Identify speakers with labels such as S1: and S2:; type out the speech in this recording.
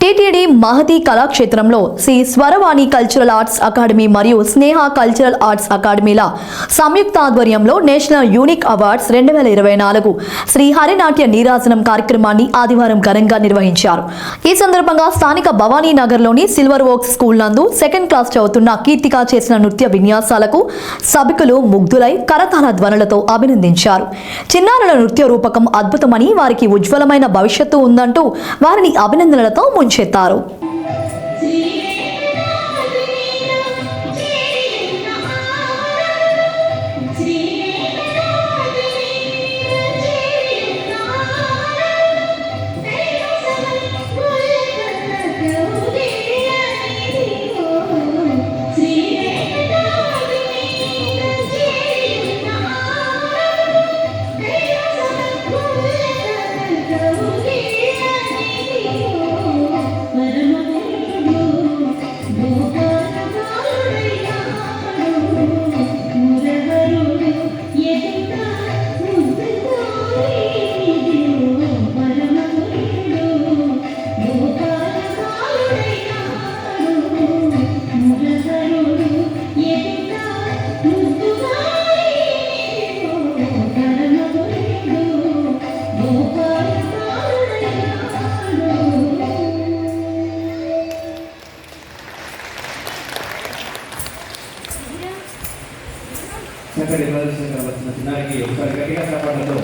S1: TTD Mahati కళాక్షేత్రంలో Shri Swaravani cultural arts academy మరియు Sneha cultural arts అకాడమీల సంయుక్త ఆధ్వర్యంలో national unique awards 2024 Shri Harinatya Neerajanam కార్యక్రమాన్ని ఆదివారం ఘనంగా నిర్వహించారు. ఈ సందర్భంగా స్థానిక భవానీ నగర్లోని సిల్వర్ ఓక్స్ స్కూల్ నందు 2nd క్లాస్ చదువుతున్న కీర్తిక చేసిన నృత్య విన్యాసాలకు సభికులు ముగ్ధులై కరతాళ ధ్వనులతో అభినందించారు. చిన్నారుల నృత్య రూపకం అద్భుతమని, వారికి ఉజ్వలమైన భవిష్యత్తు ఉందంటూ వారిని అభినందనలతో ముంచెత్తారు.
S2: చక్కటి ప్రదర్శన వచ్చిన చిన్నారికి ఒకసారి గట్టిగా కాపాడడంలో